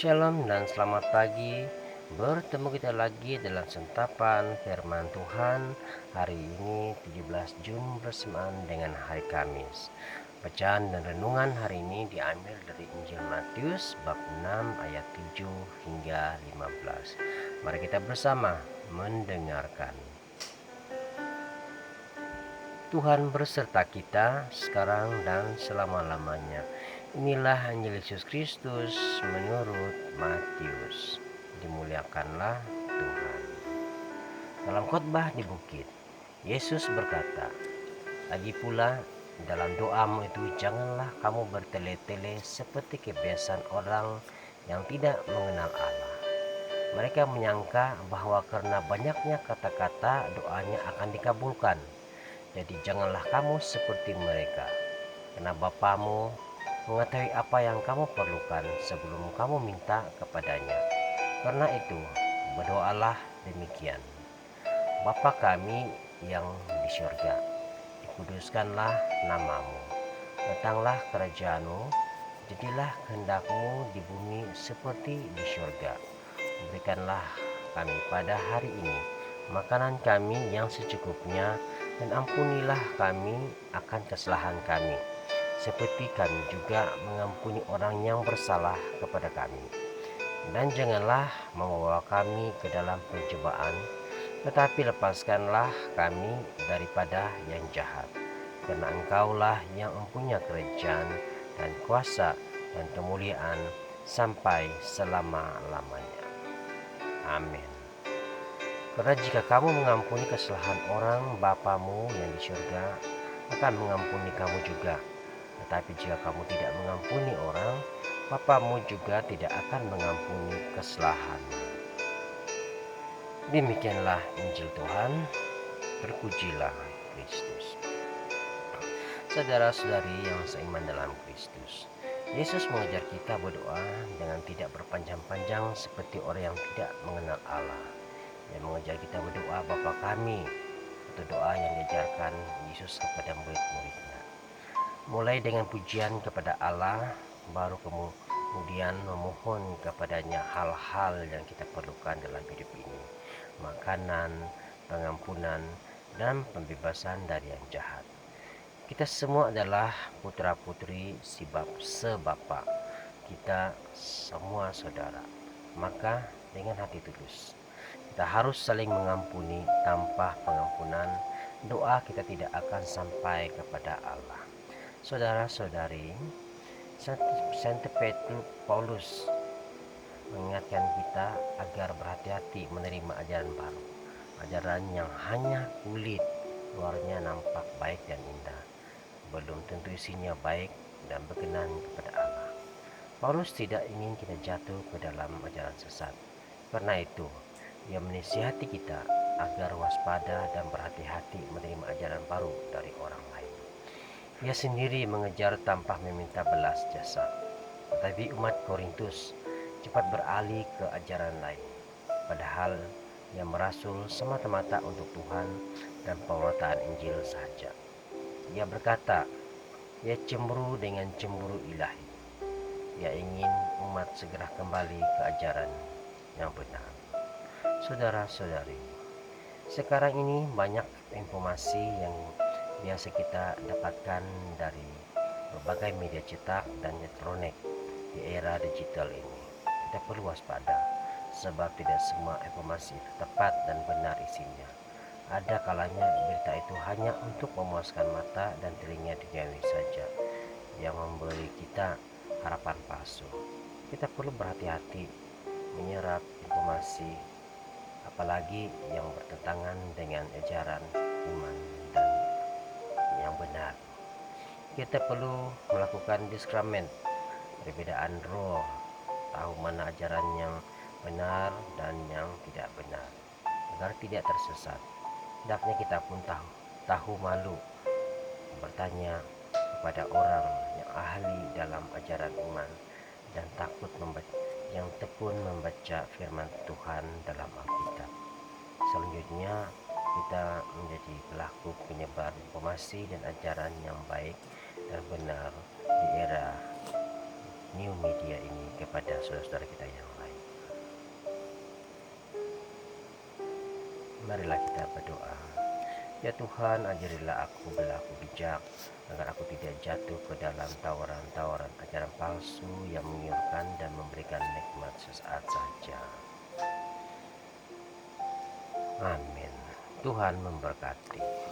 Shalom dan selamat pagi. Bertemu kita lagi dalam sentapan firman Tuhan hari ini 17 Jun bersamaan dengan hari Kamis. Bacaan dan renungan hari ini diambil dari Injil Matius bab 6 ayat 7 hingga 15. Mari kita bersama mendengarkan. Tuhan berserta kita sekarang dan selama-lamanya. Inilah Injil Yesus Kristus menurut Matius. Dimuliakanlah Tuhan. Dalam khotbah di bukit, Yesus berkata, "Lagi pula dalam doamu itu janganlah kamu bertele-tele seperti kebiasaan orang yang tidak mengenal Allah. Mereka menyangka bahwa karena banyaknya kata-kata doanya akan dikabulkan. Jadi janganlah kamu seperti mereka, karena Bapamu mengetahui apa yang kamu perlukan sebelum kamu minta kepadanya. Karena itu, berdoalah demikian. Bapa kami yang di surga, dikuduskanlah namamu. Datanglah kerajaanmu, jadilah kehendakmu di bumi seperti di surga. Berikanlah kami pada hari ini makanan kami yang secukupnya, dan ampunilah kami akan kesalahan kami, seperti kami juga mengampuni orang yang bersalah kepada kami. Dan janganlah membawa kami ke dalam pencobaan, tetapi lepaskanlah kami daripada yang jahat. Karena Engkaulah yang mempunyai kerajaan dan kuasa dan kemuliaan sampai selama-lamanya. Amin. Karena jika kamu mengampuni kesalahan orang, Bapamu yang di surga akan mengampuni kamu juga. Tetapi jika kamu tidak mengampuni orang, Bapamu juga tidak akan mengampuni kesalahanmu." Demikianlah Injil Tuhan. Terpujilah Kristus. Saudara-saudari yang seiman dalam Kristus, Yesus mengajar kita berdoa dengan tidak berpanjang-panjang seperti orang yang tidak mengenal Allah. Dia mengajar kita berdoa Bapa kami, atau doa yang diajarkan Yesus kepada murid-muridnya. Mulai dengan pujian kepada Allah, baru kemudian memohon kepadanya hal-hal yang kita perlukan dalam hidup ini. Makanan, pengampunan, dan pembebasan dari yang jahat. Kita semua adalah putra-putri sebapa. Kita semua saudara. Maka dengan hati tulus, kita harus saling mengampuni. Tanpa pengampunan, doa kita tidak akan sampai kepada Allah. Saudara-saudari, Santo Paulus mengingatkan kita agar berhati-hati menerima ajaran baru. Ajaran yang hanya kulit luarnya nampak baik dan indah, belum tentu isinya baik dan berkenan kepada Allah. Paulus tidak ingin kita jatuh ke dalam ajaran sesat. Karena itu, dia menasihati kita agar waspada dan berhati-hati menerima ajaran baru dari orang lain. Ia sendiri mengejar tanpa meminta belas jasa. Tetapi umat Korintus cepat beralih ke ajaran lain, padahal ia merasul semata-mata untuk Tuhan dan pewartaan Injil saja. Ia berkata, ia cemburu dengan cemburu ilahi. Ia ingin umat segera kembali ke ajaran yang benar. Saudara-saudari, sekarang ini banyak informasi yang biasa kita dapatkan dari berbagai media cetak dan elektronik di era digital ini. Kita perlu waspada, sebab tidak semua informasi itu tepat dan benar isinya. Ada kalanya berita itu hanya untuk memuaskan mata dan telinga duniawi saja, yang memberi kita harapan palsu. Kita perlu berhati-hati menyerap informasi, apalagi yang bertentangan dengan ajaran iman dan yang benar. Kita perlu melakukan diskrement, perbedaan roh, tahu mana ajaran yang benar dan yang tidak benar, agar tidak tersesat. Hendaknya kita pun tahu malu bertanya kepada orang yang ahli dalam ajaran iman dan yang tekun membaca firman Tuhan dalam Alkitab. Selanjutnya, kita menjadi pelaku penyebar informasi dan ajaran yang baik dan benar di era new media ini kepada saudara-saudara kita yang lain. Marilah kita berdoa. Ya Tuhan, ajarilah aku berlaku bijak, agar aku tidak jatuh ke dalam tawaran-tawaran ajaran palsu yang menggiurkan dan memberikan nikmat sesaat saja. Amin. Tuhan memberkati.